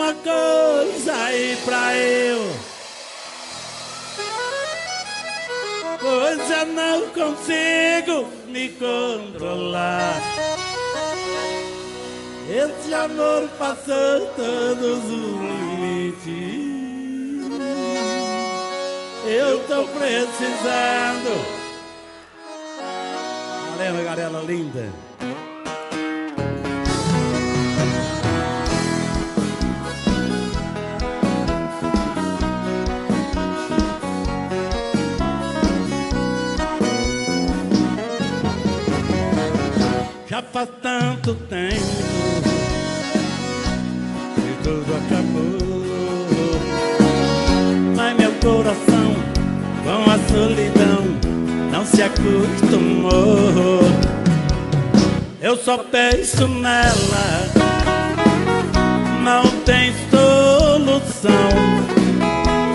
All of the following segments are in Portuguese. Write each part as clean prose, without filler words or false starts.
alguma coisa aí pra eu, pois eu não consigo me controlar. Esse amor passou todos os limites. Eu tô precisando. Valeu, galera linda. Já faz tanto tempo que tudo acabou, mas meu coração com a solidão não se acostumou. Eu só penso nela, não tem solução.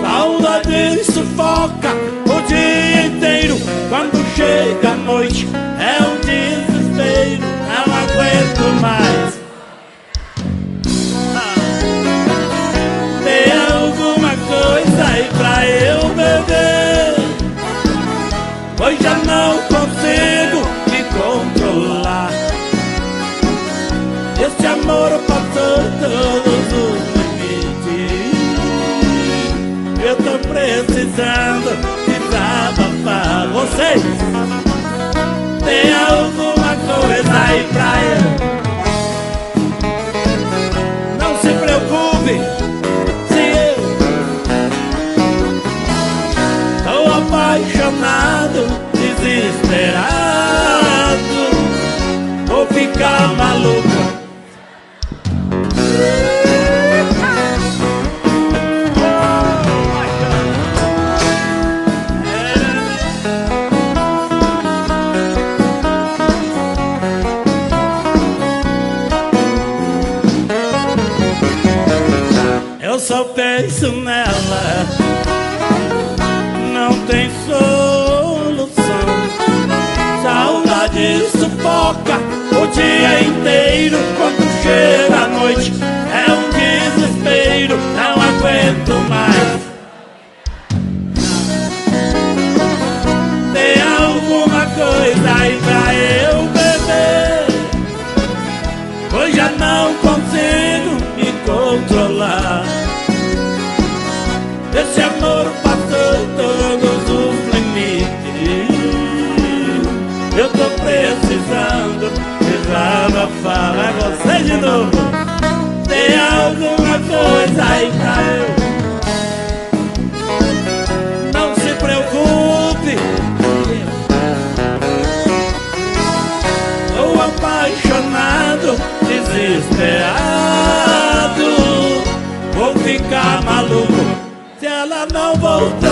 Saudade sufoca o dia inteiro. Quando chega a noite é um desespero. Não aguento mais. Tem alguma coisa aí pra eu beber, pois já não consigo me controlar. Esse amor passou todos os limites. Eu tô precisando desabafar. Vocês tem alguma coisa aí pra eu? Não se preocupe se eu tô apaixonado, desesperado, vou ficar maluco. Eu só penso nela, não tem solução. Saudade sufoca o dia inteiro. Quando chega a noite é um desespero. Não aguento mais. Tem alguma coisa aí pra eu beber, pois já não consigo me controlar. Esse amor passou todos os limites. Eu tô precisando desabafar. É você de novo. Tem alguma coisa aí pra eu? Não se preocupe, tô apaixonado, desesperado, vou ficar maluco se ela não voltar.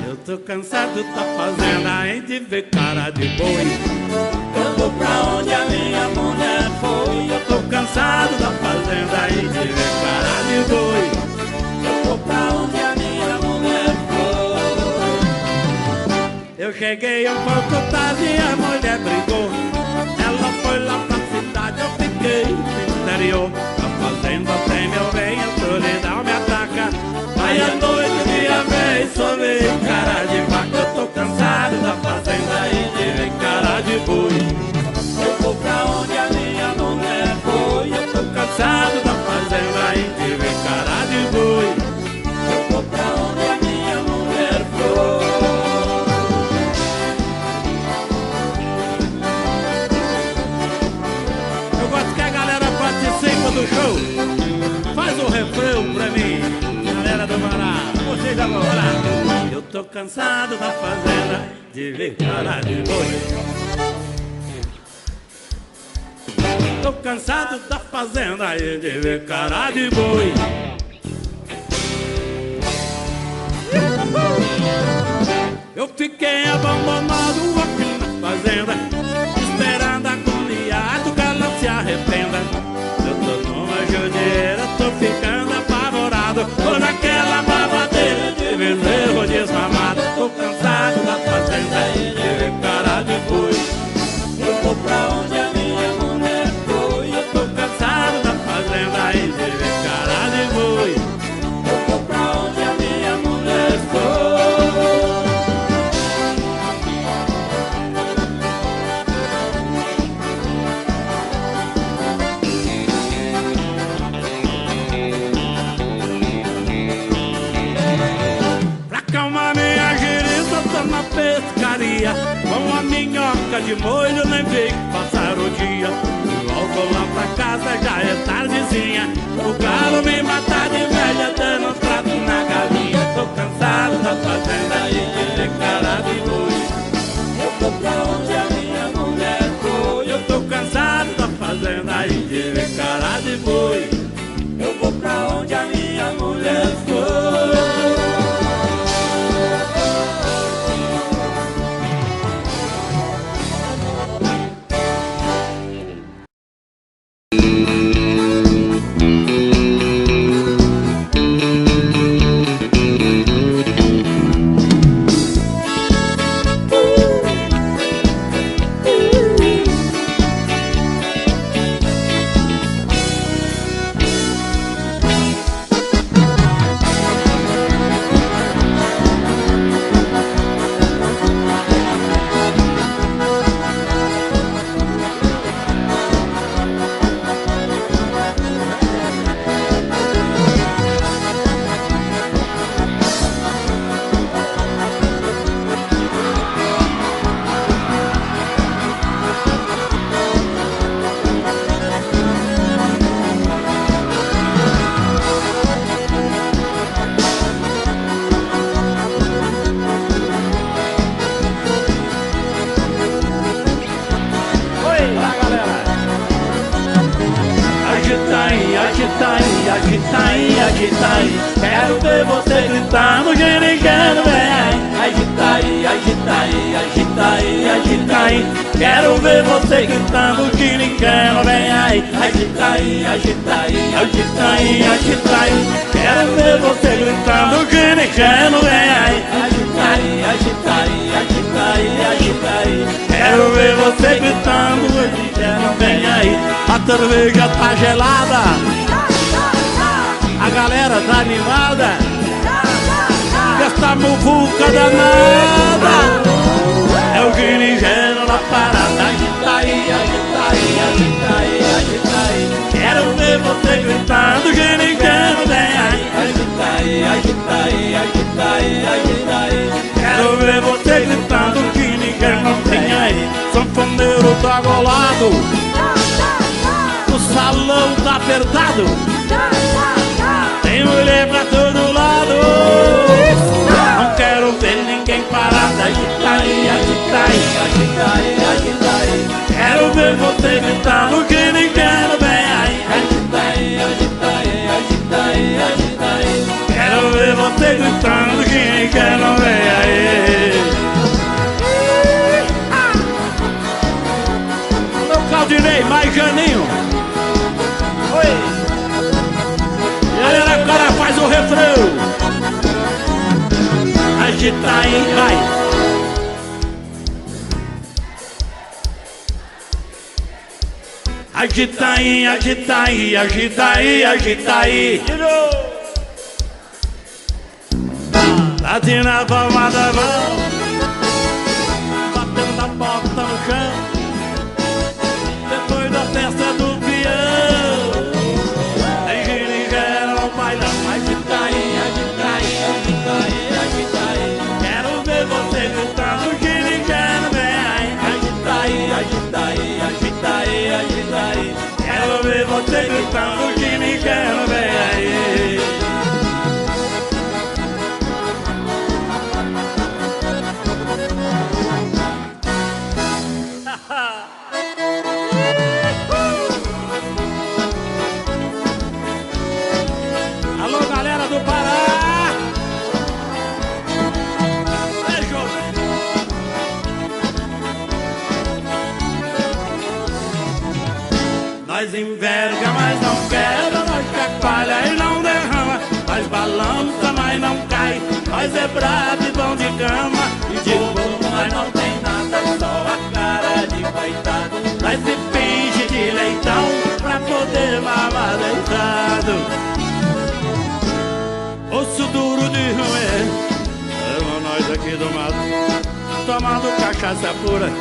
Eu tô cansado da fazenda em de ver cara de boi. Eu vou pra onde a minha mulher foi. Eu tô cansado da fazenda e de ver cara de boi. Eu vou pra onde a minha mulher foi. Eu cheguei um pouco tarde e a mulher brigou. Ela foi lá pra cidade, eu fiquei no interior. A fazenda tem meu bem, a solidão me ataca. Vai à noite, minha vez, só ver cara de vaca. Eu tô cansado da fazenda e de ver cara de boi. Eu vou pra onde a minha mulher foi. Eu tô cansado da fazenda e de ver cara de boi. Eu vou pra onde a minha mulher foi. Eu gosto que a galera participe do show. Faz o refrão pra mim, galera do Pará. Vocês agora. Eu tô cansado da fazenda de ver cara de boi. Tô cansado da fazenda e de ver cara de boi. Eu fiquei abandonado aqui na fazenda. fazenda, esperando agoniado que ela se arrependa. Eu tô numa judiaira, tô ficando apavorado, tô naquela babadeira de bezerro desmamado. Tô cansado da fazenda e de ver cara de boi. Eu vou pra onde a minha mulher foi. Eu tô cansado da fazenda e de ver cara de boi. Eu vou pra onde a minha mulher foi. Pra acalmar minha giriça, tô na pescaria, com a minhoca de molho, nem veio passar o dia. Volto lá pra casa, já é tardezinha, o galo me mata de velha, dando trato na galinha. Tô cansado da fazenda e de ver cara de boi. Eu tô pra onde a minha mulher foi. Eu tô cansado da fazenda e de ver cara de boi. Eu vou pra onde a minha mulher foi. Agita aí, quero ver você gritando, giriqueno, vem aí. Agita aí, agita aí, agita aí, agita aí, quero ver você gritando, giriqueno, vem aí. Agita aí, agita aí, agita aí, agita aí, quero ver você gritando, giriqueno, vem aí. Agita aí, agita aí, agita aí, agita aí, quero ver você gritando, giriqueno, vem aí. A cerveja tá gelada, a galera tá animada, essa muvuca danada, é o ginigeno na parada. Agita aí, agita aí, agita aí, agita aí, quero ver você gritando, ginigeno, vem aí. Agita aí, agita aí, agita aí, agita aí, quero ver você gritando, ginigeno, vem aí. Sanfoneiro tá golado, o salão tá apertado, tem mulher pra todo lado, não quero ver ninguém parado. Agita aí, agita aí, agita aí, agita aí, quero ver você gritando, que ninguém vem aí. Agita aí, agita aí, agita aí, agita aí, quero ver você gritando, que ninguém não vem aí. Meu Claudinei, mais Janinho. Oi. Galera, agora faz o refrão. Agita aí, vai. Agita aí, agita aí, agita aí, agita aí. Bate na palma da mão, batendo na porta no chão, depois da festa do peão. Agita aí, agita aí, agita aí, agita aí, quero ver você gritando, ginigeno, vem aí. Agita aí, agita aí, agita aí, agita aí, quero ver você gritando, ginigeno, vem aí. Alô, galera do Pará! Beijo! Nós enverga, mas não quebra, nós chacoalha e não derrama, nós balança, mas não cai, nós é brabo e bom de cama. E de bom nós não tem nada, só a cara de coitado. Nós se finge de leitão pra poder mamar deitado. Osso duro de roer, nós aqui do mato, tomando cachaça pura,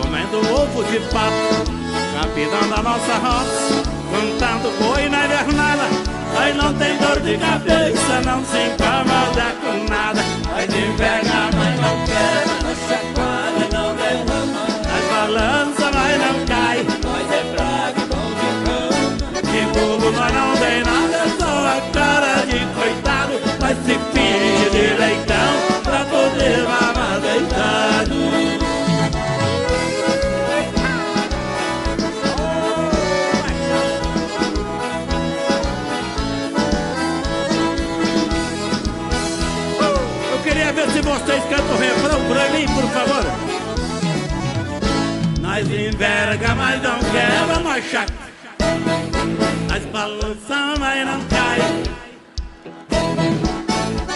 comendo ovo de pato, capitão da nossa roça, cantando boi na invernada. Nós não tem dor de cabeça, não se incomoda com nada. Nós enverga, mas não quebra, não chacoalha, não derrama, nós balança, mas não cai, nós é bravo e bom de cama. De bobo nós não tem nada, só a cara de coitado. Nós se finge de leitão pra poder mamar deitado. Eu queria ver se vocês cantam o refrão pra mim, por favor. Nós enverga, mas não quebra, nós chacoalha, nós balança, mas não cai.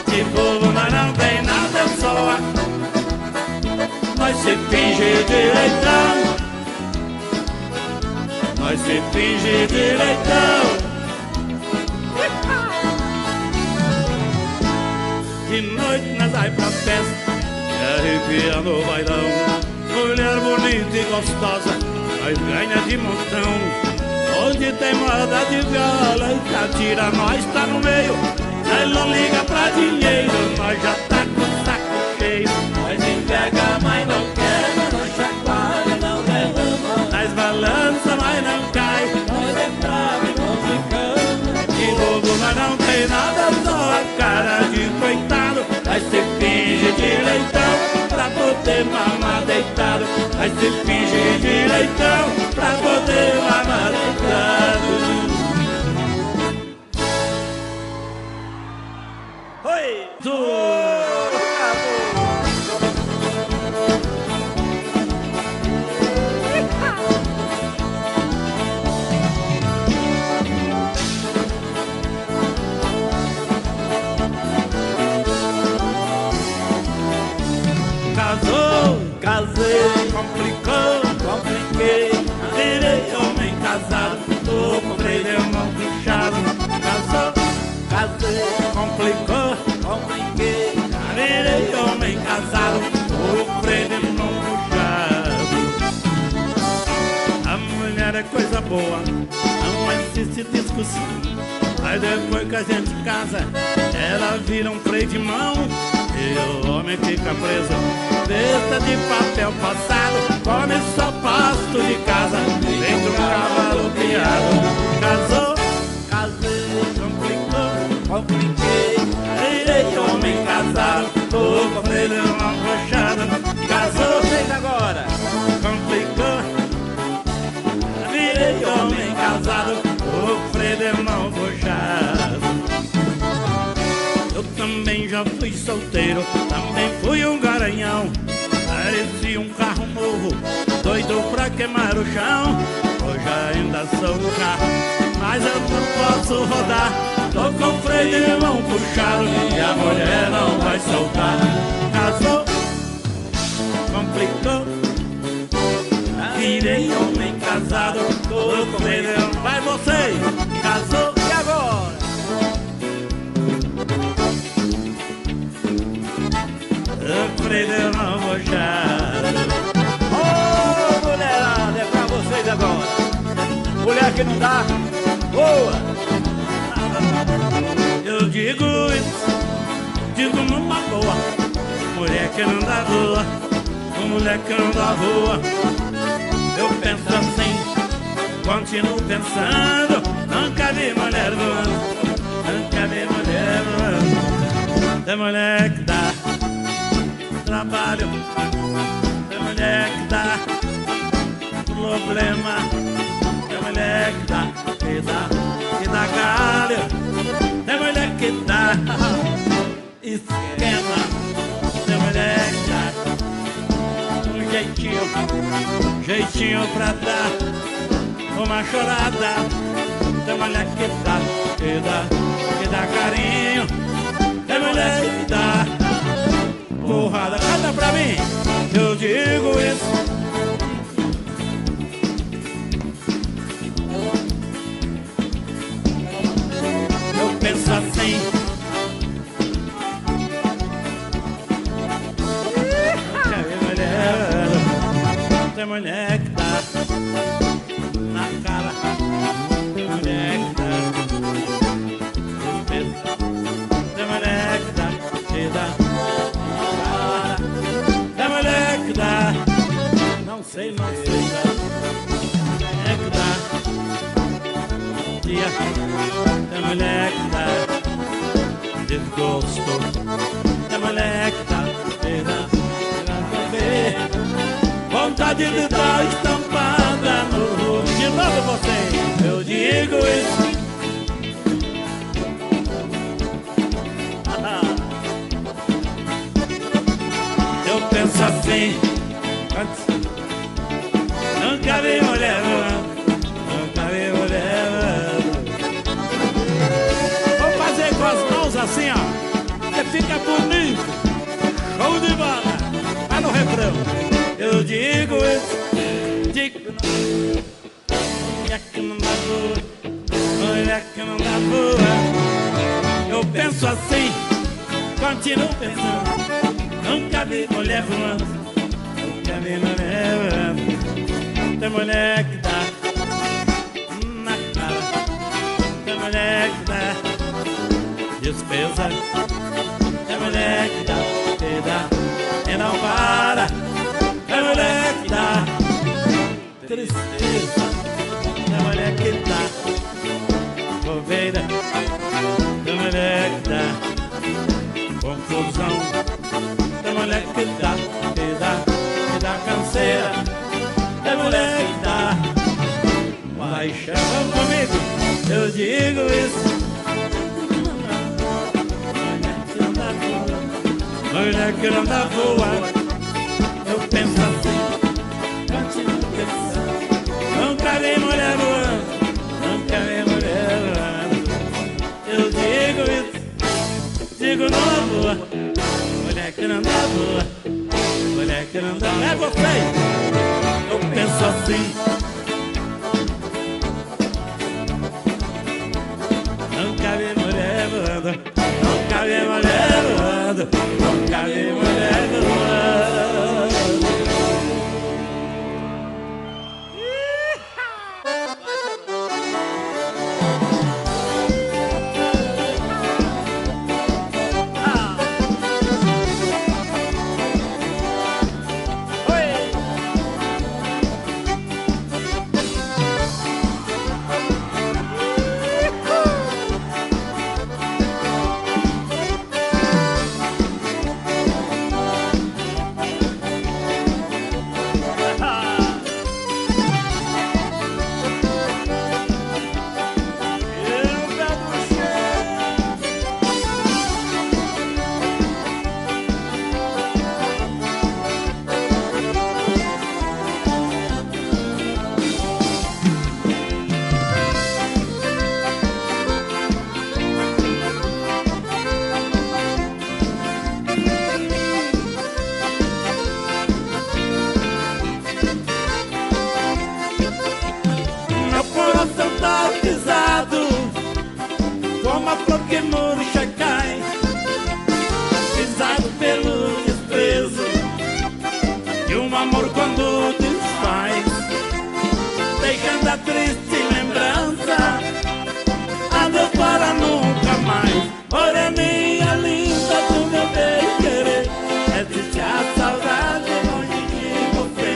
De bobo nós não tem nada, só a... Nós se finge de leitão, nós se finge de leitão. De noite nós vai pra festa, arrepiando o bailão. Mulher bonita e gostosa, nós ganha de montão. Onde tem moda de viola e catira, nós tá no meio. Nós não liga pra dinheiro, nós já tá com o saco cheio. Nós enverga, mas não quebra, nós chacoalha, não derrama, nós balança, mas não cai, nós é bravo e bom de cama. De bobo nós não tem nada, só a cara de coitado. Nós se finge de leitão pra poder mamar deitado. Nós se finge de leitão pra poder mamar deitado. Oi! Casou, casei, complicou, compliquei, virei homem casado, tô com freio de mão puxado. Casou, casei, complicou, compliquei, virei homem casado, tô com freio de mão puxado. A mulher é coisa boa, não existe discussão, mas depois que a gente casa, ela vira um freio de mão. E o homem fica preso, besta de papel passado, come só pasto de casa, feito um cavalo criado. Casou, casei, complicou, compliquei, virei homem casado, tô com freio de mão puxado. Casou, vocês agora, complicou, virei homem casado, tô com freio de mão puxado. Eu também já fui solteiro, também fui um garanhão. Parecia um carro novo, doido pra queimar o chão. Hoje ainda sou um carro, mas eu não posso rodar. Tô com freio de mão puxado e a mulher não vai soltar. Casou, complicou, virei homem casado, tô com freio de mão. Vai vocês, casou e agora? Freio de mão puxado. Ô, mulherada, é pra vocês agora. Mulher que não dá, boa. Eu digo isso, digo numa boa. Mulher que não dá boa, mulher que não dá boa. Eu penso assim, continuo pensando. Nunca vi mulher voando, nunca vi mulher voando. Tem mulher que dá trabalho, tem mulher que dá problema, tem mulher que dá galho, tem mulher que dá esquema, tem mulher que dá um jeitinho pra dar uma chorada. Tem mulher que dá carinho. Tem mulher que dá porrada. Canta pra mim, eu digo isso. Eu penso assim. Tem mulher que dá na cara, tem mulher que dá despesa, tem mulher que dá, na cara, tem mulher que dá, não sei, dá, tem mulher que dá, dia, tem mulher que dá desgosto, tem mulher que dá despesa, vontade de dar estampada no rosto. De novo você, eu digo isso. Eu penso assim, nunca vi mulher voando, nunca vi mulher voando. Vou fazer com as mãos assim, ó, que fica bonito. Show de bola, vai no refrão. Eu digo isso, digo não. Mulher que não dá boa, mulher que não dá boa. Eu penso assim, continuo pensando. Nunca vi mulher voando, nunca vi mulher voando. Tem mulher que dá na cara, tem mulher que dá despesa, tem mulher que dá e não para. É mulher que dá tristeza, é mulher que dá bobeira, é mulher que dá confusão, é mulher que dá canseira, é mulher que dá paixão. Vamos comigo, eu digo isso. Mulher que não dá boa. Eu penso assim, continuo pensando. Nunca vi mulher voando, nunca vi mulher voando. Eu digo isso, digo numa boa. Mulher que não dá boa, mulher que não dá. É vocês. Eu penso assim. Nunca vi mulher voando, nunca vi mulher voando, nunca vi mulher voando. Como a flor que murcha cai, pisado pelo desprezo, e um amor quando desfaz, deixando a triste lembrança, adeus para nunca mais. Moreninha linda do meu bem-querer, existe a saudade longe de você.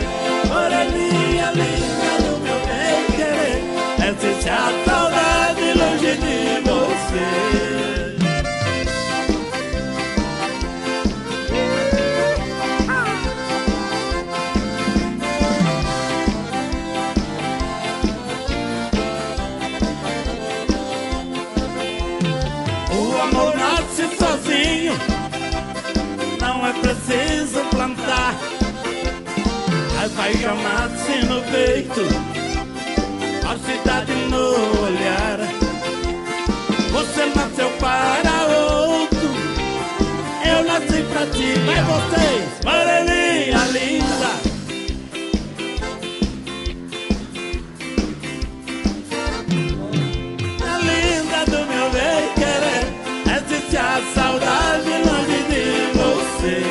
Moreninha linda do meu bem-querer, existe a saudade longe de você. O amor nasce sozinho, não é preciso plantar. A paixão nasce no peito, mas falsidade no olhar. Você nasceu para outro, eu nasci pra ti. Mas vocês, moreninha linda, existe a saudade longe de você.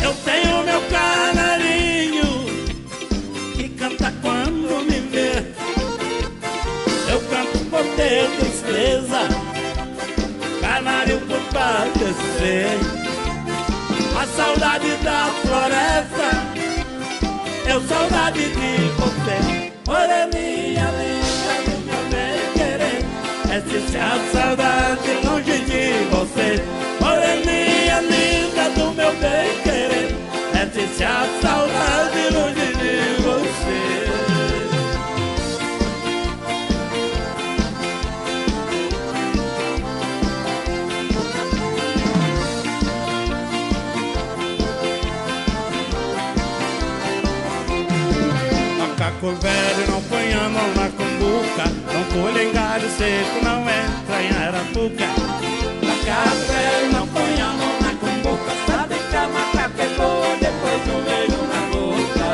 Eu tenho meu canarinho que canta quando me vê. Eu canto por ter tristeza, canário por padecer. A saudade da floresta, eu saudade de você. Moreninha linda do meu bem querer, existe a saudade longe de você. Moreninha linda do meu bem querer, existe a saudade longe de você. Macaco velho não põe a mão na cumbuca, não pula em galho seco, não entra em arapuca. Macaco velho não põe a mão na cumbuca, sabe que a macaca é boa depois do beijo na boca.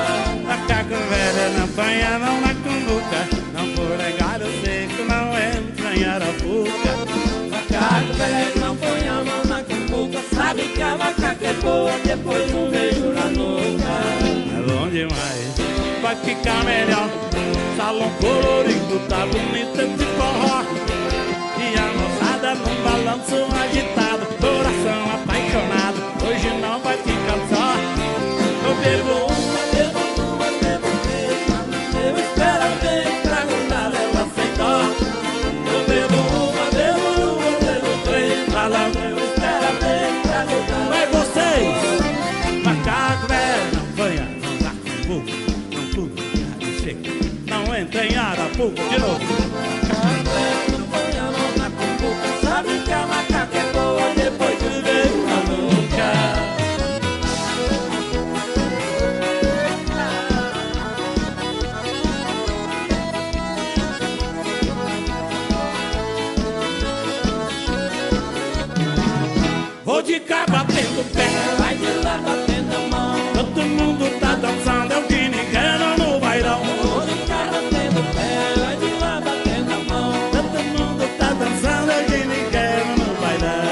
Macaco velho não põe a mão na cumbuca, não pula em galho seco, não entra em arapuca. Macaco velho não põe a mão na cumbuca, sabe que a macaca é boa depois do beijo na nuca. É bom demais, vai ficar melhor. Salão colorido, tá bonito esse forró. E a moçada num balanço agitado, coração apaixonado, hoje não vai ficar só. Eu bebo uma, bebo duas, bebo três, eu espero alguém pra ajudar ela sem dó. Eu bebo uma, bebo duas, bebo três, eu espero alguém pra ajudar. Vai vocês, macaco velho, não banha, não dá cumbuca, não entra em arapuca de novo. Macaco velho não põe a mão na cumbuca, sabe que a macaca é boa depois de beijo na nuca. Vou de cá batendo pé, vai de lá batendo a mão. Todo mundo tá dançando, é o guinigueiro no bailão. Vou de cá batendo pé, vai de lá batendo a mão. Todo mundo tá dançando, é o guinigueiro no bailão.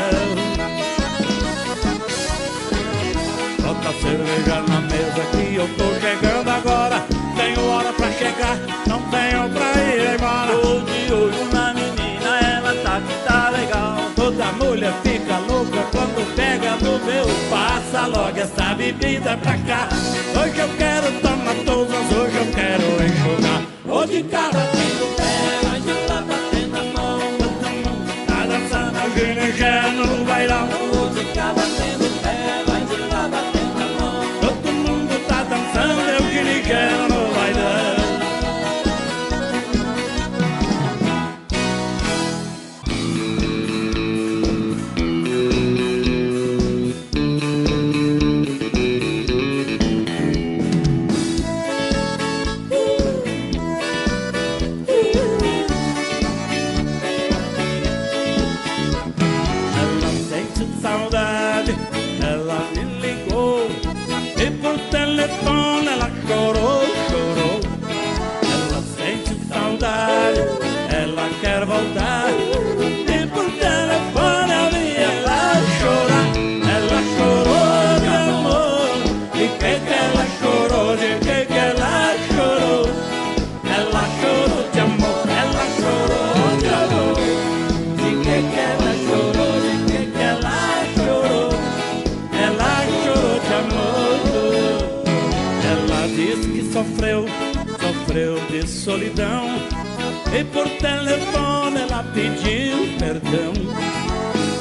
Bota cerveja na mesa que eu tô chegando agora. Tenho hora pra chegar, não tenho pra ir embora. Tô de olho na menina, ela tá que tá legal. Toda mulher fica louca quando pega no meu. Passa logo essa bebida pra cá. Hoje eu quero tomar todas, hoje eu quero enxugar. Vou de cá batendo pé, vai de lá batendo a mão. Todo mundo tá dançando, o guinigueiro no bailão. Vou de cá batendo pé, vai de lá batendo a mão. Todo mundo tá dançando, é o guinigueiro no bailão. Ela chorou, chorou. Ela sente saudade, ela quer voltar. E por telefone eu vi ela chorar. Ela chorou de amor. De que ela chorou? De que ela chorou? Ela chorou de amor. Ela chorou de amor. De que ela chorou? De que ela chorou? Ela chorou de amor. Ela diz que sofreu de solidão. E por telefone ela pediu perdão.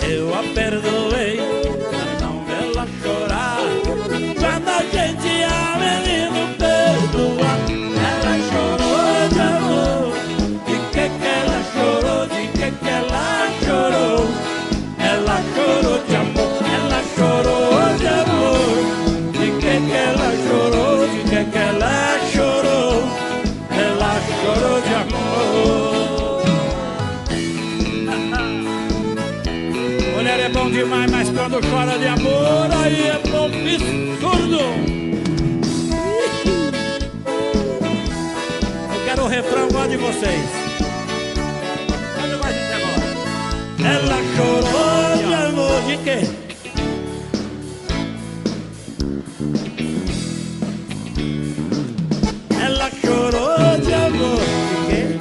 Eu a perdoei pra não vê-la chorar. Quando a gente ama, menino, perdoa. Ela chorou de amor. E História de amor aí é absurdo. Eu quero o refrão igual de vocês. Olha mais gente agora. Ela chorou de amor de quê? Ela chorou de amor de quê?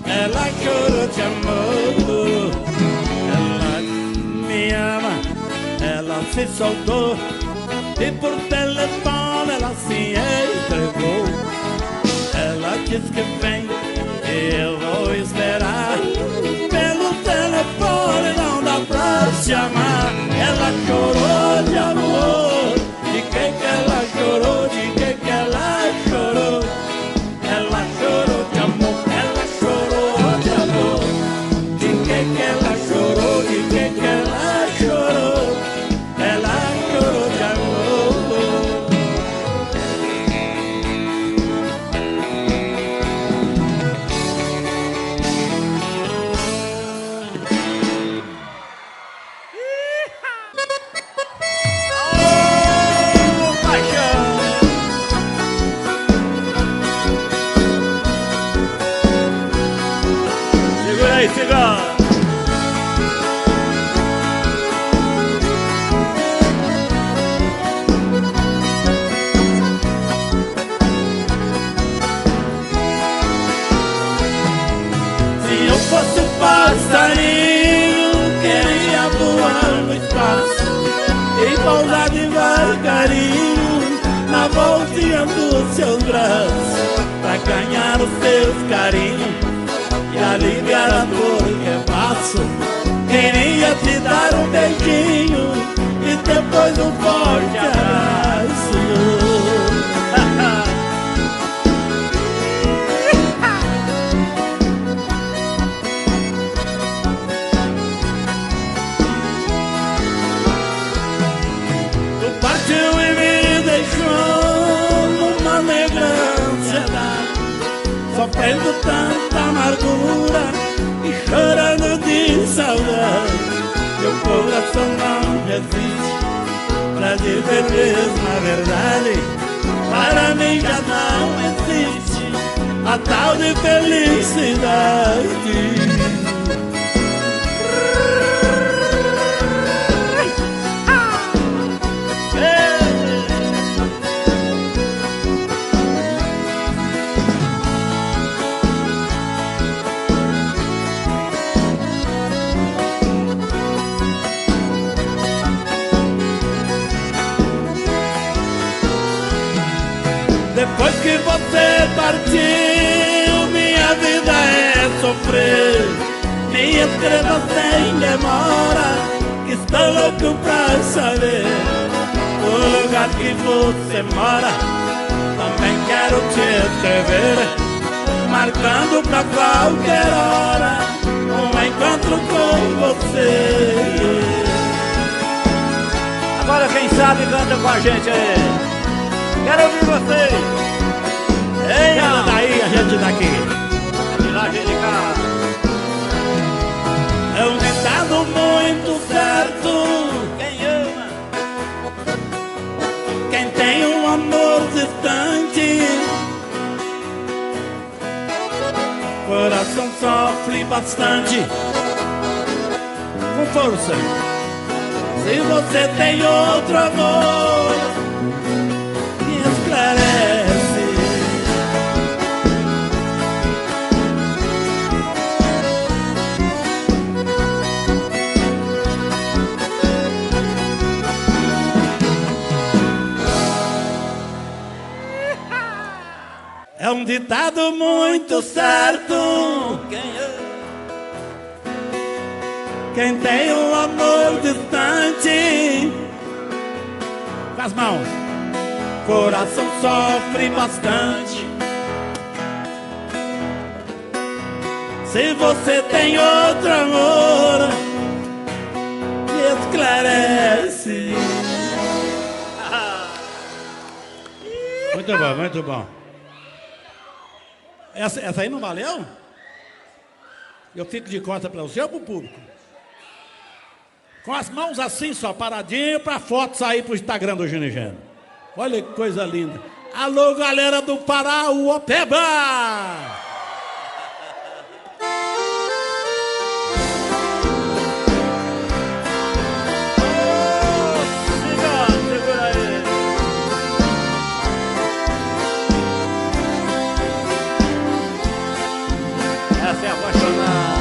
Ela chorou de amor. Ela me ama. Ela se soltou e por telefone ela se entregou. Ela diz que vem e eu vou esperar. Pelo telefone não dá pra chamar. Ela chorou de amor. De que ela chorou? De que ela chorou? Ela chorou de amor. Ela chorou de amor. De que ela chorou? De que ela chorou? Ela chorou de amor. Segura aí, segura. Se eu fosse um passarinho, queria voar no espaço e pousar devagarinho na voltinha dos seus braços, pra ganhar os seus carinhos e aliviar a dor que eu passo. Queria te dar um beijinho e depois um forte abraço. Tu partiu e me deixou numa negra ansiedade, sofrendo tanta amargura e chorando de saudade. Meu coração não resiste pra dizer mesmo a verdade. Para mim já não existe a tal de felicidade. Depois que você partiu, minha vida é sofrer. Me escreva sem demora, que estou louco pra saber o lugar que você mora. Também quero te escrever, marcando pra qualquer hora um encontro com você. Agora quem sabe canta com a gente aí. Quero ouvir vocês. Ei, Ela daí, a gente daqui. de lá, gente de cá. É um ditado muito certo: Quem ama, quem tem um amor distante, coração sofre bastante. Com força. Se você tem outro amor, me esclarece. É um ditado muito certo: quem tem um amor distante, com as mãos, coração sofre bastante. Se você tem outro amor, me esclarece. Muito bom, muito bom. Essa aí não valeu? Eu fico de costas para você ou para o público? Com as mãos assim, só paradinho, para a foto sair para o Instagram do Ginigeno. Olha que coisa linda. Alô, galera do Pará, o Opeba! Essa é apaixonada.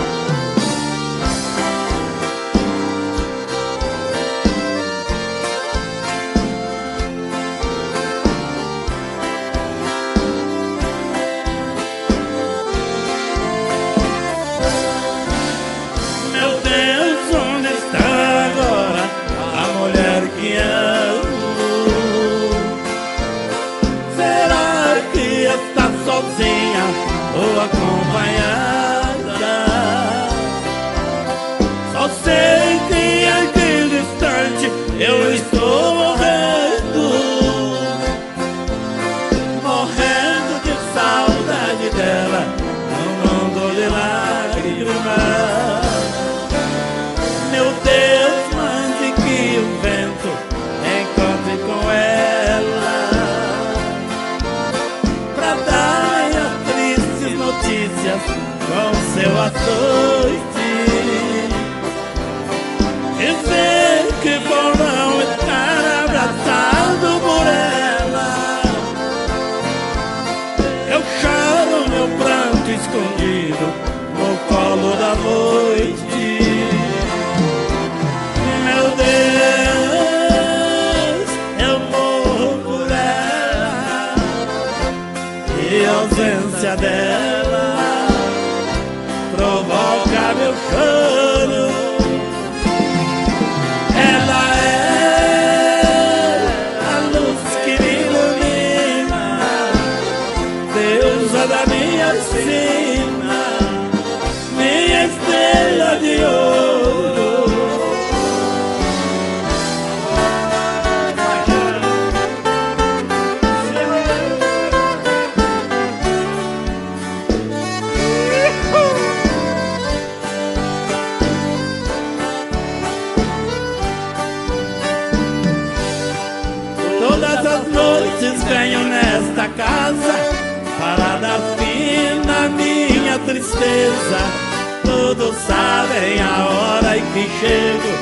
Meu Deus, onde está agora a mulher que amo? Será que está sozinha ou acompanhada? Só sei que aqui distante eu estou morrendo, morrendo de saudade dela, num mundo de lágrimas. Meu Deus, mande que o vento encontre com ela, pra dar as tristes notícias com seu açoite, dizer que por não estar abraçado por ela, eu choro meu pranto escondido no colo da noite. Meu Deus, eu morro por ela, e a ausência dela provoca meu choro. Ela é a luz que me ilumina, deusa da minha sina, minha estrela de ouro. Todas as noites venho nesta casa para dar fim na minha tristeza. Todos sabem a hora em que chego,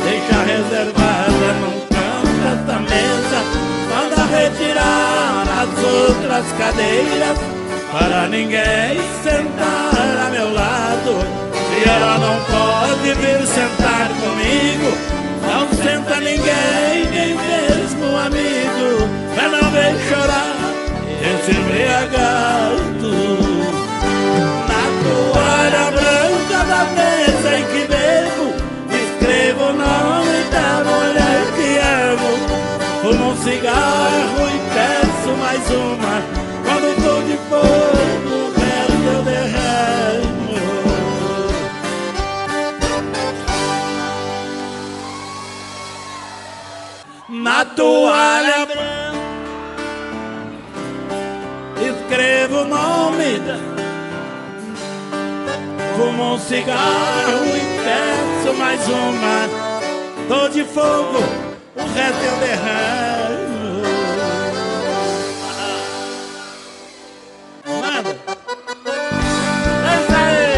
deixa reservada num canto esta mesa, manda retirar as outras cadeiras para ninguém sentar a meu lado. Se ela não pode vir sentar comigo, não senta ninguém, nem mesmo amigo, pra não ver chorar esse embriagado. Na toalha branca da mesa em que bebo, escrevo o nome da mulher que amo, fumo um cigarro e peço mais uma. Quando tô de fogo, o resto eu derramo. Na toalha branca escrevo o nome da, fumo um cigarro e peço mais uma. Tô de fogo, o resto eu derramo. Nada. Dança aí.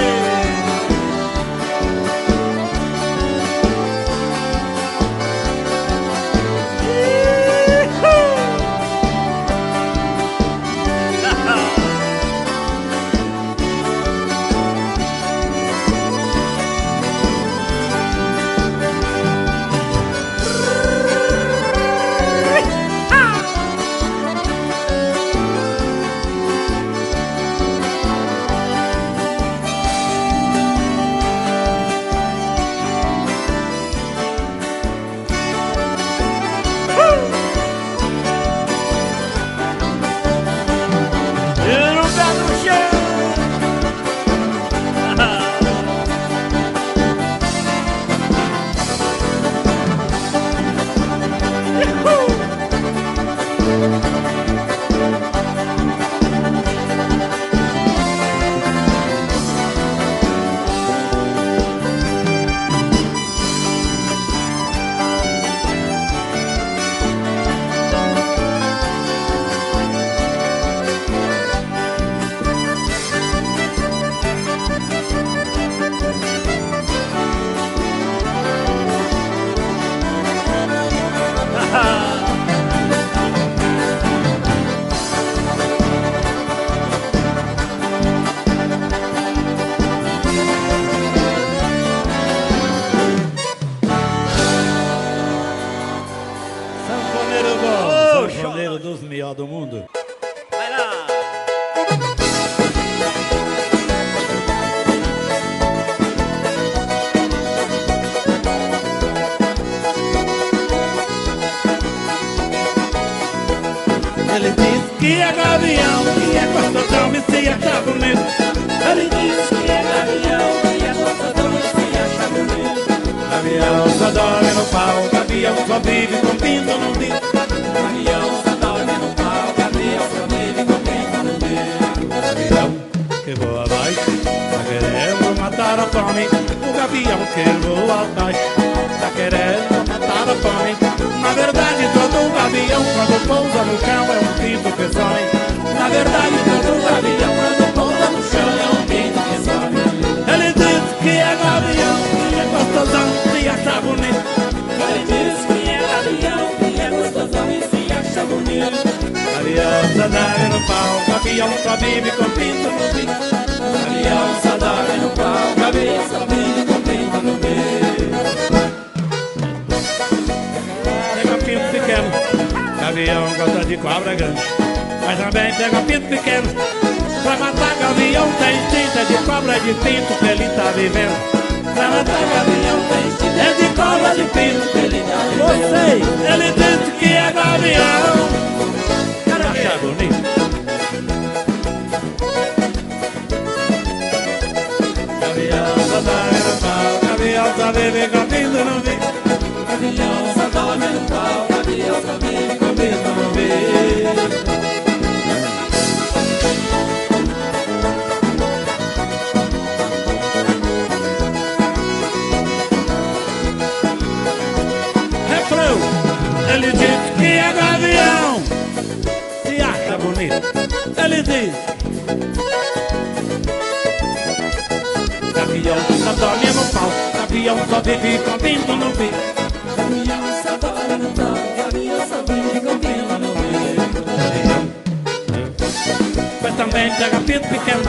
cavaleiro dos melhores do mundo. Vai lá! Ele disse que é gavião, que é gostosão e se acha bonito. Ele disse que é gavião, que é gostosão e se acha bonito. Gavião só dorme no pau, gavião só vive com pinto no bico. Gavião só dorme no pau, gavião só vive com pinto no bico. Gavião que voa abaixo, tá querendo matar a fome. O gavião que voa abaixo, tá querendo matar a fome. Na verdade todo gavião quando pousa no chão é um pinto que some. Na verdade todo gavião quando pousa no chão é um pinto que some. Ele diz que é gavião, que é gostosão, se acha bonito. Ele diz que é gavião, que é gostosão e se acha bonito. Gavião só dorme no pau, gavião só vive com pinto no bico. Gavião só dorme no pau, gavião só vive com pinto no bico. Pega pinto pequeno, gavião gosta de cobra grande. Mas também pega pinto pequeno, pra matar gavião tem tinta de cobra de pinto que ele tá vivendo. Pra matar gavião tem tinta de cobra de pinto que ele tá vivendo. Você, ele disse que é gavião. Quero achar bonito. Gavião só dorme no pau, gavião só vive com pinto no bico. Gavião só dorme no pau, gavião só vive com pinto no bico. Ele diz que é gavião, se acha bonito. Ele diz gavião só dorme no pau, gavião só vive com pinto no bico. Gavião só dorme no pau, gavião só vive com pinto no bico. Mas também pega pinto pequeno,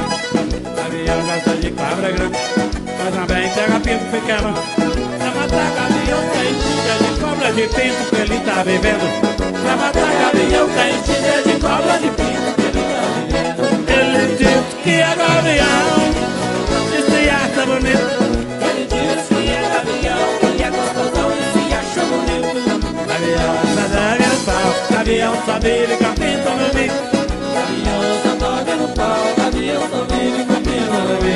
gavião gosta de cobra grande. Mas também pega pinto pequeno, pra matar gavião tem tinta de cobra de pinto que ele tá vivendo. Pra matar gavião tem tinta de cobra de pinto que ele tá vivendo. Ele diz que é gavião, e se acha bonito. Ele diz que é gavião, que é gostosão e se acha bonito. Gavião só dorme no pau, gavião só vive com pinto no bico. Gavião só dorme no pau, gavião só vive com pinto no bico.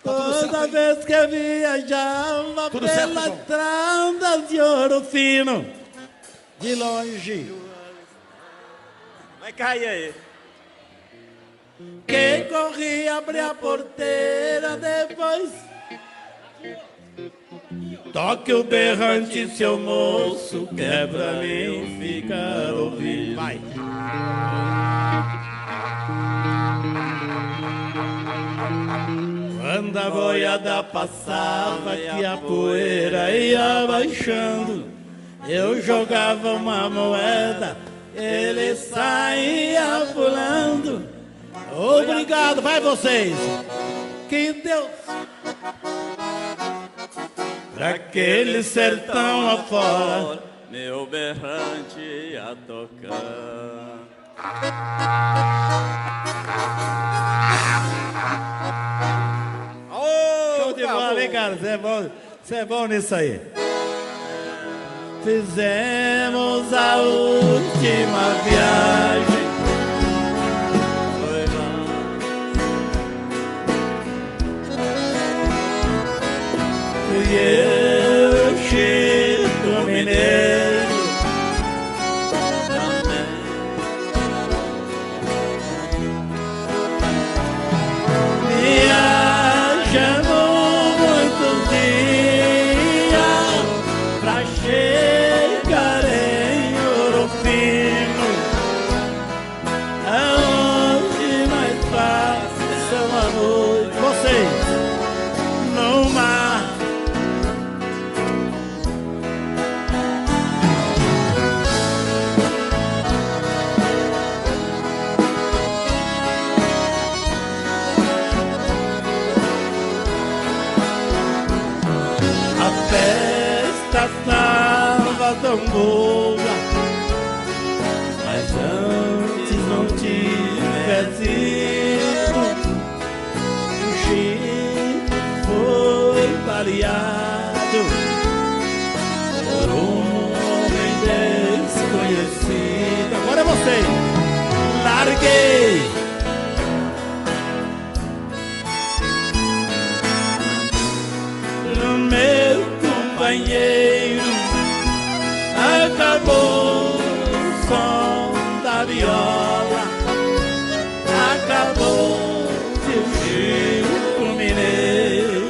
Toda vez que eu viajava pelas estradas de Ouro Fino, de longe, Vai cair aí. quem corria abrir a porteira depois. Toque o berrante, seu moço, que é pra mim ficar ouvindo. Vai. Quando a boiada passava, que a poeira ia baixando, eu jogava uma moeda, ele saía pulando. Obrigado, vai vocês. Que Deus, pra aquele sertão afora, meu berrante ia tocar. show de bola, hein, cara? Você é bom nisso aí. Fizemos a última viagem. Foi lá. Fui eu, Chico Mineiro, viajando muitos dias pra chegar em Ouro Fino. tão boa. Mas antes não tivesse ido, o Chico foi baleado por um homem desconhecido. Agora é você. Larguei no meu companheiro, acabou o som da viola, acabou o Chico Mineiro.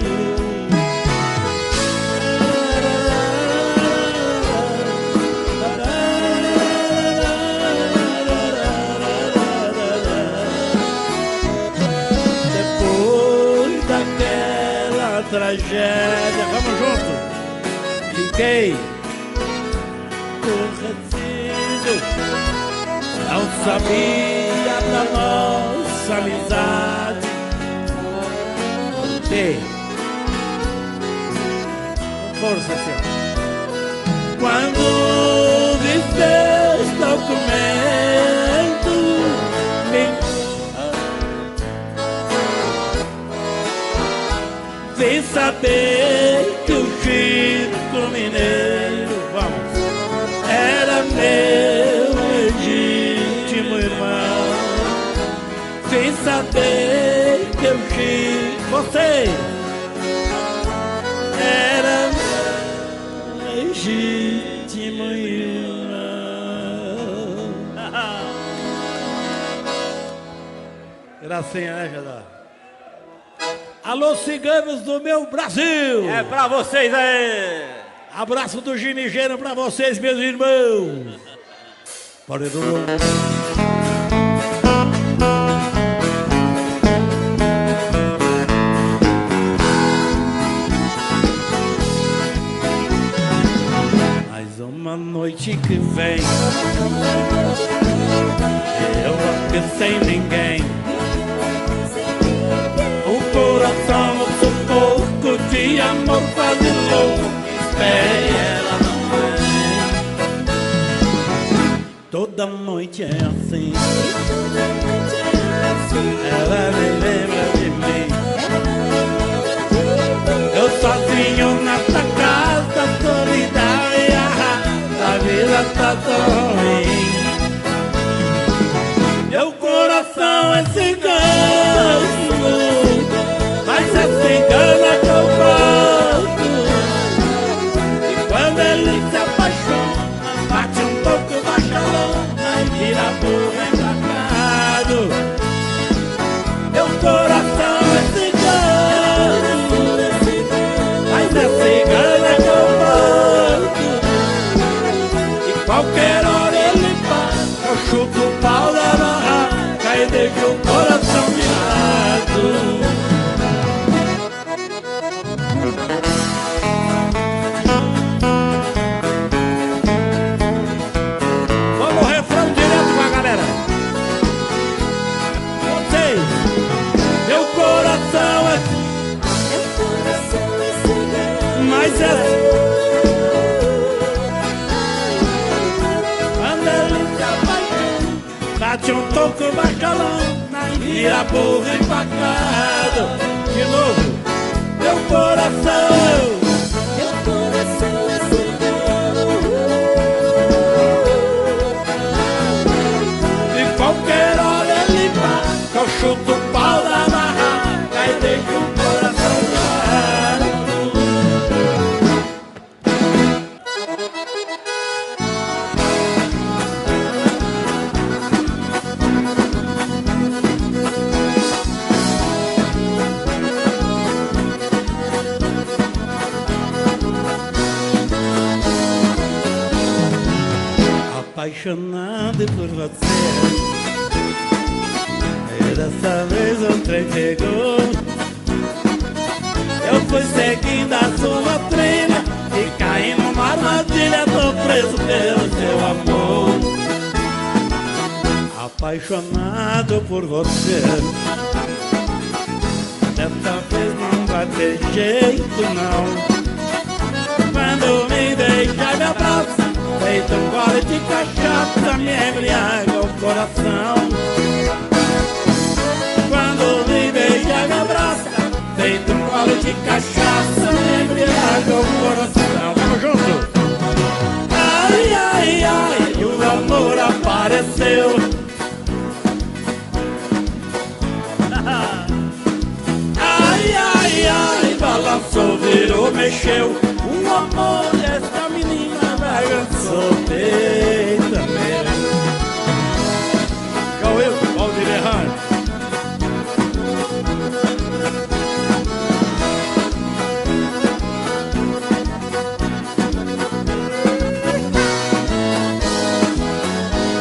Depois daquela tragédia, vamos junto, fiquei aborrecido, não sabia da nossa amizade. Voltei, força, senhor. Quando vi seus documentos, vim saber que o Chico Mineiro, vamos, era meu legítimo irmão. Vim saber que o Chico, você, era meu legítimo irmão. Gracinha, né, Jadá? Alô, ciganos do meu Brasil! É pra vocês aí! Abraço do Ginigeiro pra vocês, meus irmãos! Mais uma noite que vem, eu aqui sem ninguém. O coração no sufoco de amor quase louco, espere, ela não vem. Toda noite é assim, ela me lembra de mim. Eu sozinho nessa casa solidária, a vida tá tão ruim. Meu coração é cigano, mas é cigana que eu gosto. E quando ele se apaixona, bate um pouco bacalhona e vira burro embarcado. Meu coração é cigano, mas é cigana que eu gosto. E qualquer hora ele passa, eu chuto o pau da barraca e deixo o coração virado. Vamos refrão direto com a galera. Vocês, meu coração é, mas é, quando ele se apaixona, bate um toco bacalhona e vira burro empacado. De novo, meu coração, é cigano. de qualquer hora ele passa, eu chuto o pau da barraca e deixo o coração virado. Apaixonado por você, e dessa vez o trem chegou. Eu fui seguindo a sua trilha e caí numa armadilha, tô preso pelo seu amor. Apaixonado por você, dessa vez não vai ter jeito não. Quando me deixa me abraça, feito um gole de cachaça, me embriaga o coração. Quando me beija, me abraça, feito um gole de cachaça, me embriaga o coração. Vamos junto! Ai, ai, ai, o amor apareceu. Ai, ai, ai, balançou, virou, mexeu. O amor desta menina balançou peita mesmo. Igual eu, Valdir Errante.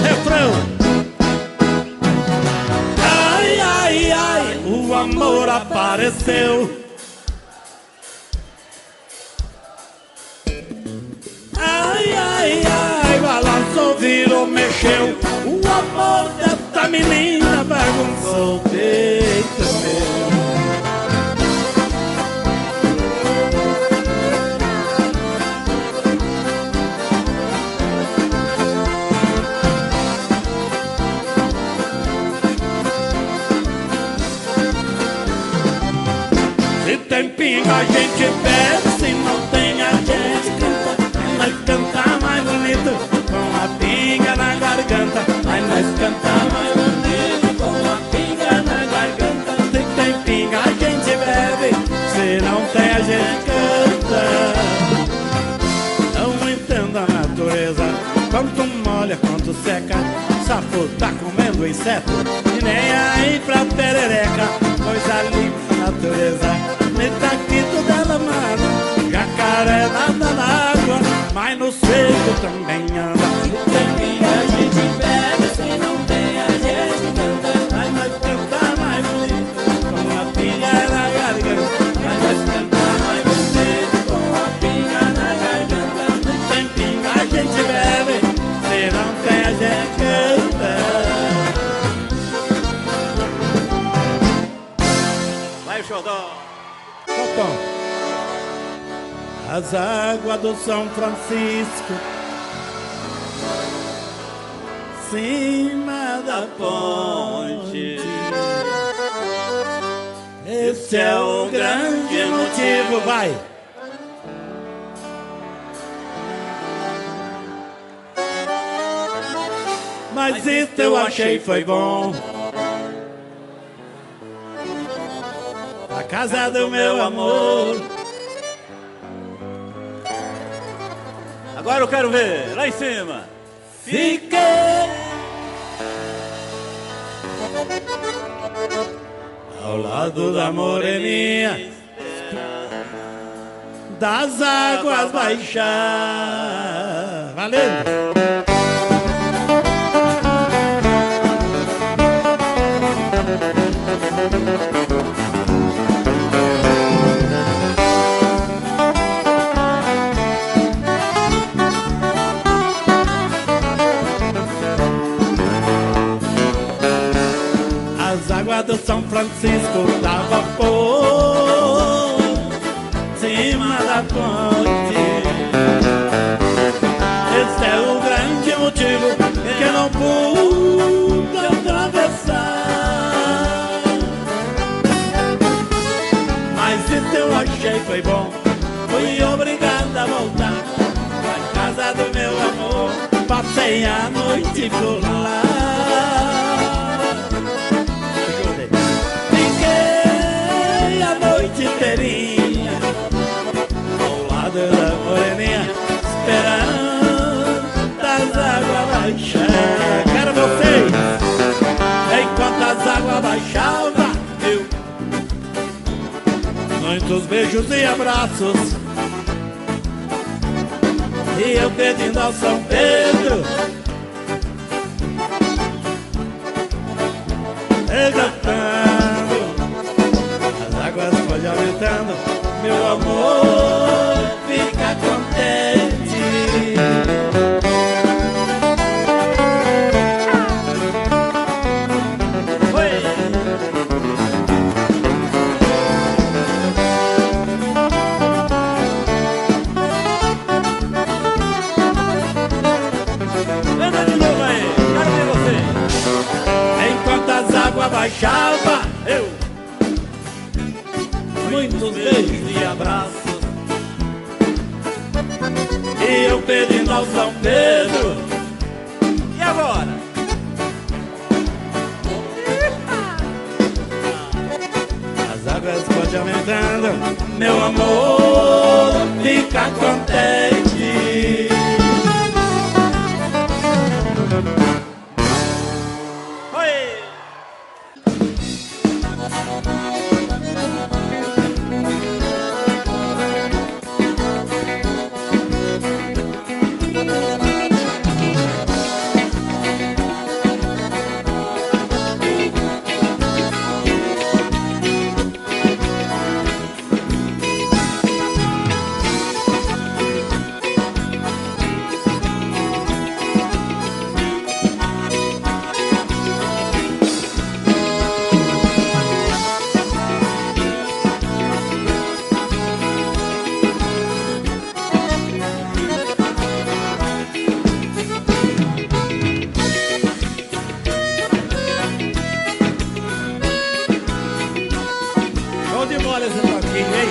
Refrão. Ai, ai, ai, o amor apareceu. Ai, ai, ai, balançou, virou, mexeu. O amor desta menina bagunçou o peito meu. Se tem pinga a gente bebe, se não tem a gente canta. Nós canta mais bonito com a pinga na garganta. Aí nós canta mais bonito com a pinga na garganta. Se tem pinga a gente bebe, se não tem a gente canta. Não entendo a natureza, quanto molha, quanto seca. Sapo tá comendo inseto e nem aí pra perereca. Coisa limpa a natureza, metaquito dela mano. Jacaré nada na água, mas no seco também anda. Se tem pinga a gente bebe, se não tem a gente canta. Mas nós canta mais bonito com a pinga na garganta. Mas nós canta mais bonito com a pinga na garganta. Se tem pinga a gente bebe, se não tem a gente canta. Vai, xodó. Totó. As águas do São Francisco, cima da ponte. Esse é o grande motivo, vai. Mas isso eu achei foi bom. A casa do meu amor. Agora eu quero ver, lá em cima. Fiquei ao lado da moreninha, das águas baixar. Valendo! As águas do São Francisco da vapor, cima da ponte. Esse é o grande motivo que eu não pude atravessar. Mas isso eu achei foi bom, fui obrigado a voltar pra casa do meu amor. Passei a noite por lá. Fiquei a noite inteirinha ao lado da moreninha, esperando as águas baixar. Quero vocês, enquanto as águas baixavam, eu muitos beijos e abraços, e eu pedindo ao São Pedro, exaltando, as águas foram aumentando, meu amor fica contente. poeira baixava, eu muitos beijos e abraços, e eu pedindo ao São Pedro. e agora? As águas podem aumentando, meu amor, fica contente. Oi! Show de bola esse toquinho, hein?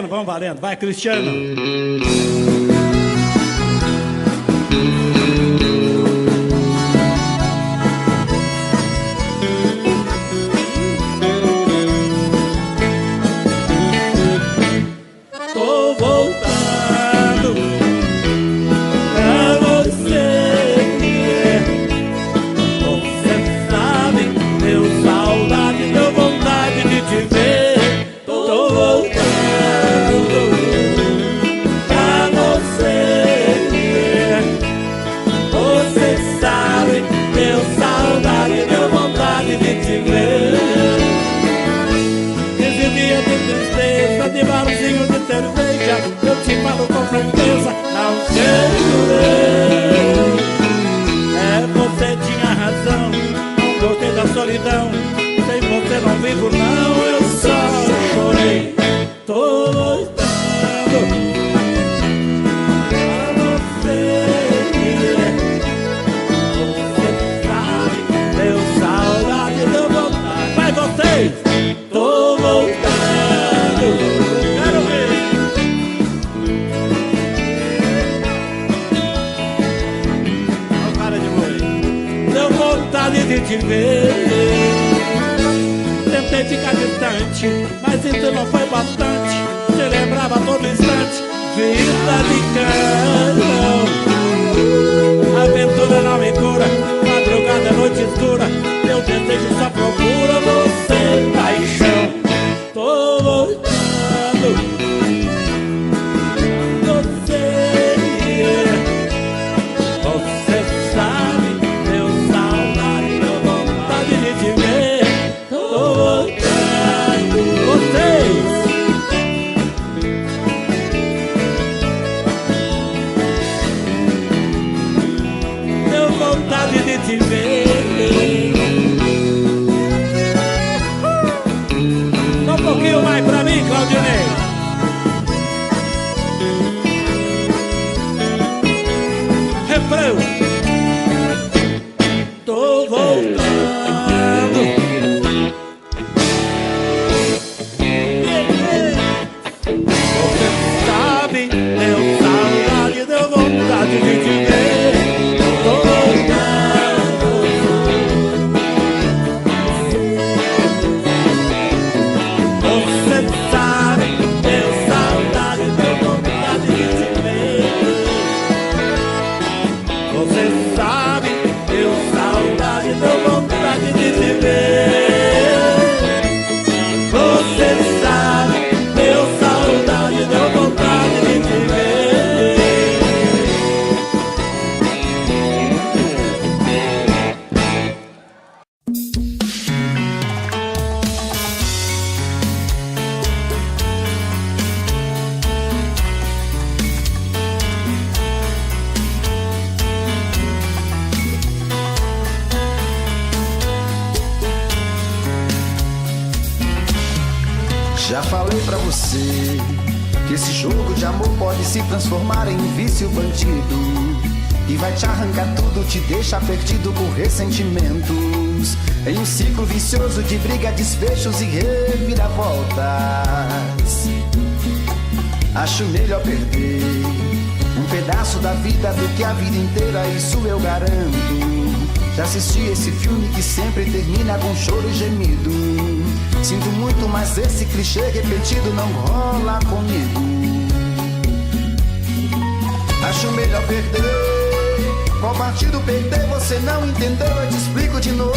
Vamos valendo. Vai, Cristiano. Tô voltando pra você. Você sabe, deu saudade, deu vontade de te ver. Tô voltando pra você. Você sabe, deu saudade, deu vontade de te ver. Esse dia de tristeza, de barzinho de cerveja, eu te falo com franqueza, não segurei. Você tinha razão, não gostei da solidão. Sem você não vivo não, eu só chorei. Tô voltando pra você. Você sabe, deu saudade, deu vontade. Vai vocês! Tô voltando, quero ver. Olha o cara de boi. Deu vontade de te ver. Tentei ficar distante, mas isso não foi bastante. Te lembrava a todo instante, vida de canção. Aventura não me cura, madrugada, noite escura. Meu desejo só procura você, paixão. Tô voltando, você sabe, deu saudade, deu vontade de te ver. Tô voltando, vocês. pra você que esse jogo de amor pode se transformar em um vício bandido e vai te arrancar tudo, te deixar perdido por ressentimentos, em um ciclo vicioso de briga, desfechos e reviravoltas. Acho melhor perder um pedaço da vida do que a vida inteira, isso eu garanto. Já assisti esse filme que sempre termina com choro e gemido. Sinto muito, mas esse clichê repetido não rola comigo. Acho melhor perder. Qual partido perder? Você não entendeu, eu te explico de novo.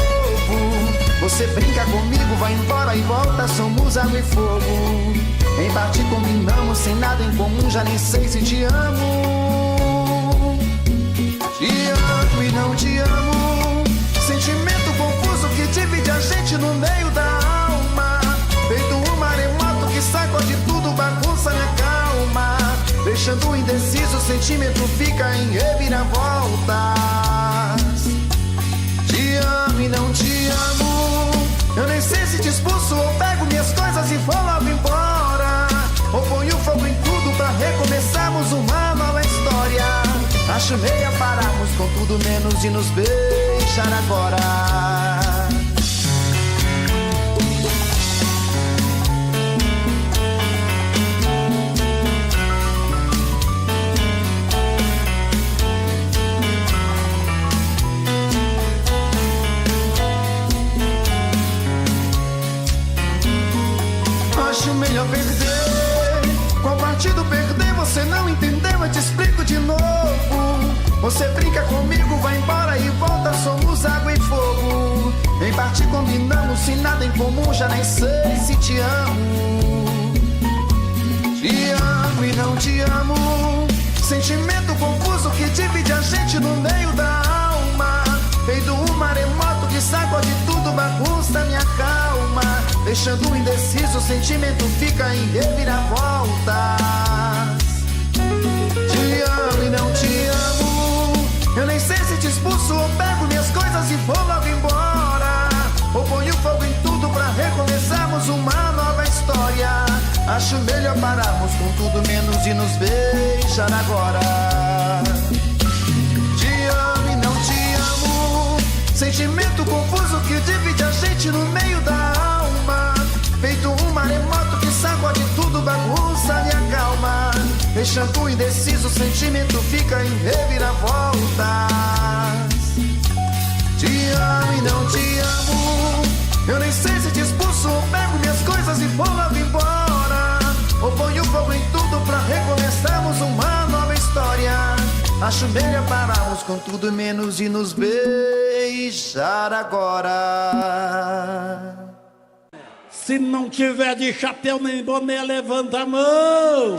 Você brinca comigo, vai embora e volta, somos água e fogo. Em parte combinamos, sem nada em comum, já nem sei se te amo. Te amo e não te amo. Sentimento confuso que divide a gente no meio da alma. Feito um maremoto que sacode tudo, bagunça minha calma. Deixando indeciso, o sentimento fica em reviravoltas. Te amo e não te amo. Eu nem sei se te expulso ou pego minhas coisas e vou logo embora, ou ponho fogo em tudo pra recomeçarmos uma nova história. Acho meia pararmos com tudo menos de nos beijar agora. Acho melhor perder. Qual partido perder? Você não entendeu, eu te explico de novo. Você brinca comigo, vai embora e volta, somos água e fogo. Em parte combinamos, sem nada em comum, já nem sei se te amo. Te amo e não te amo. Sentimento confuso que divide a gente no meio da alma. Feito um maremoto que sacode tudo, bagunça minha calma. Deixando indeciso, o sentimento fica em reviravoltas. Te amo e não te amo. Eu nem sei se te expulso ou pego minhas coisas e vou logo embora, ou ponho fogo em tudo pra recomeçarmos uma nova história. Acho melhor pararmos com tudo menos de nos beijar agora. Te amo e não te amo. Sentimento confuso que divide a gente no meio da alma. Feito um maremoto que sacode tudo, bagunça minha calma. Deixando indeciso, o sentimento fica em reviravoltas. Te amo e não te amo. Eu nem sei se te expulso ou pego minhas coisas e vou logo embora, ou ponho fogo em tudo pra recomeçarmos uma nova história. Acho melhor pararmos com tudo menos de nos beijar agora. Se não tiver de chapéu nem boné, levanta a mão.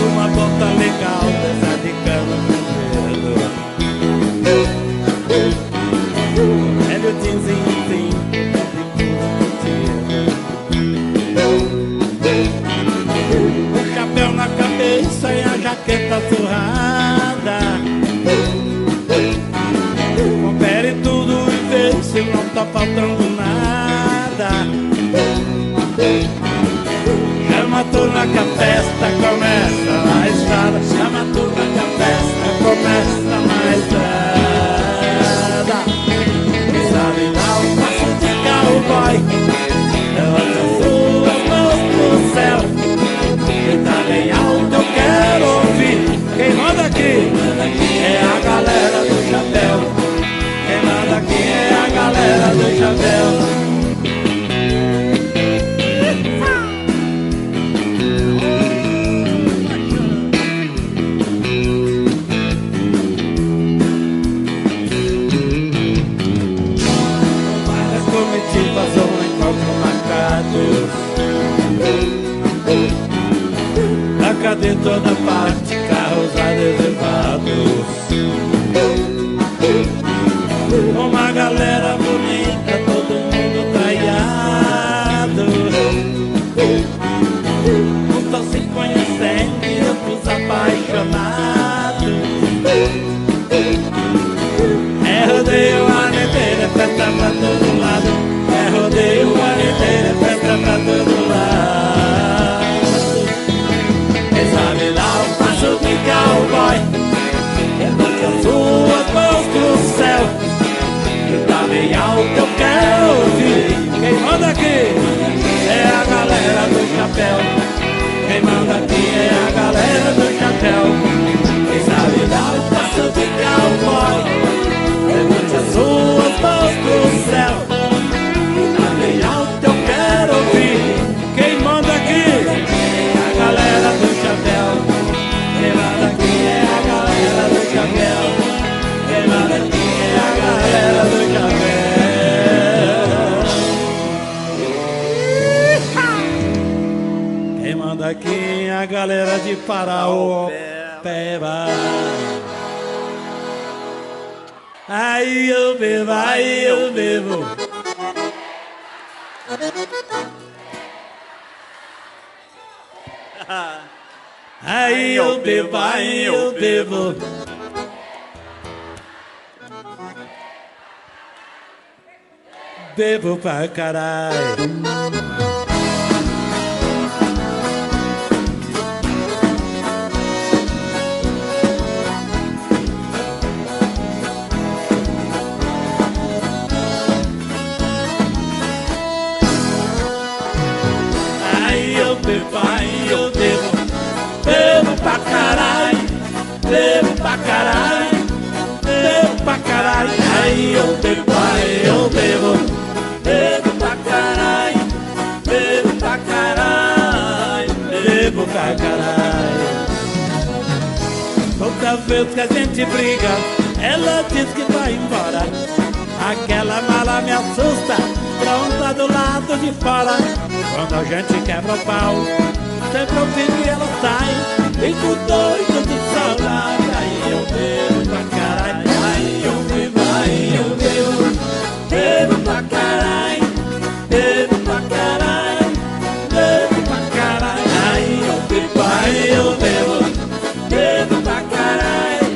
Uma bota legal dessa de cana velho tinzinho, o chapéu na cabeça e a jaqueta surrada. Confere tudo e vê se não tá faltando nada. Chama a turma que a festa começa na estrada. Chama a turma que a festa começa na estrada. Sabe dar um passo de cowboy, levanta suas mãos pro céu, grita bem alto, eu quero ouvir. Quem manda aqui é a galera do chapéu. Quem manda aqui é a galera do chapéu. De toda parte, carros adesivados. Uma galera bonita de Paraopeba. Aí eu bebo, aí eu bebo. Aí eu bebo, aí eu bebo. Bebo pra caralho. Aí eu bebo, aí eu bebo. Bebo pra caralho. Bebo pra caralho. Bebo pra caralho. Aí eu bebo, aí eu bebo. Bebo pra caralho. Bebo pra caralho. Bebo pra caralho. Toda vez que a gente briga, ela diz que vai embora. Aquela mala me assusta, pronta do lado de fora. Quando a gente quebra o pau, sempre eu vi que ela sai. Fico doido de saudade. Aí eu bebo pra caralho. Aí eu bebo, aí eu bebo. Bebo pra caralho. Bebo pra caralho. Bebo pra caralho. Aí eu bebo, aí eu bebo. Bebo pra caralho.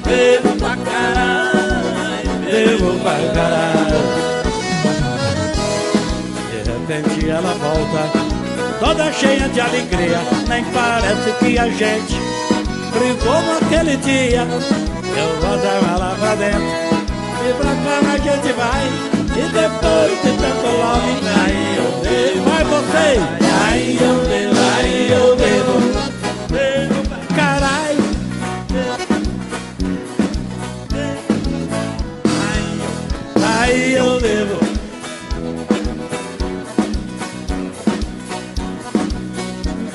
Bebo pra caralho. Bebo pra caralho. De repente ela volta, toda cheia de alegria. Nem parece que a gente brigou naquele dia. Eu vou dar ela pra dentro e pra cama a gente vai. E depois de tanto love, aí eu bebo. Vai vocês! Aí eu bebo, aí eu bebo. Bebo pra caralho. Aí eu bebo.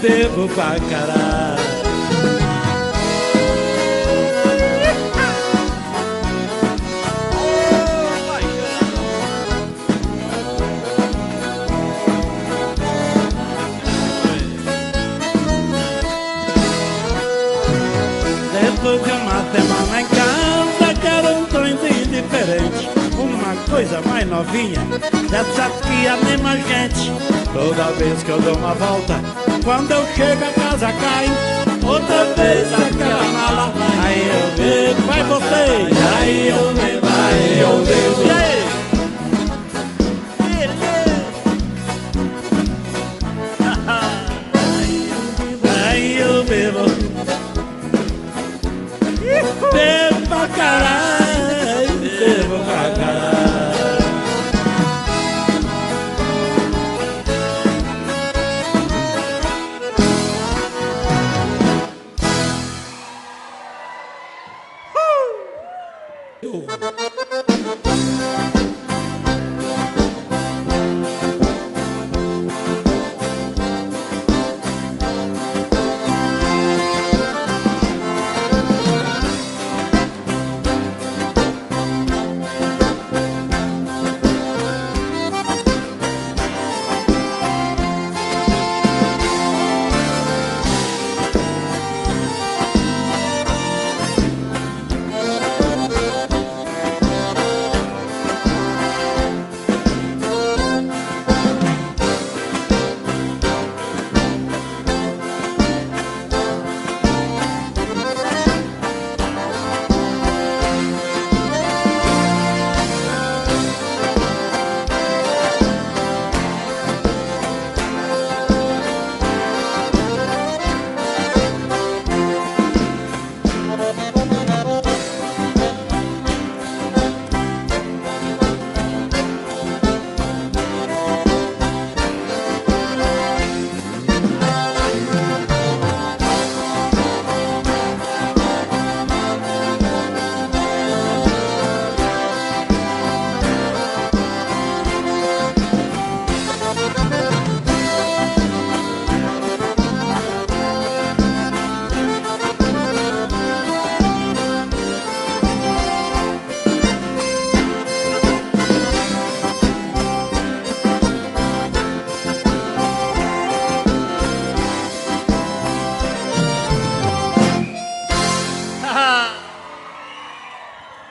Bebo pra caralho. Depois de uma semana em casa, quero um tremzinho diferente. Uma coisa mais novinha, dessas que anima a gente. Toda vez que eu dou uma volta, quando eu chego a casa cai. Outra vez aquela mala. Aí eu bebo, vai você. Aí eu bebo, aí eu bebo. E aí?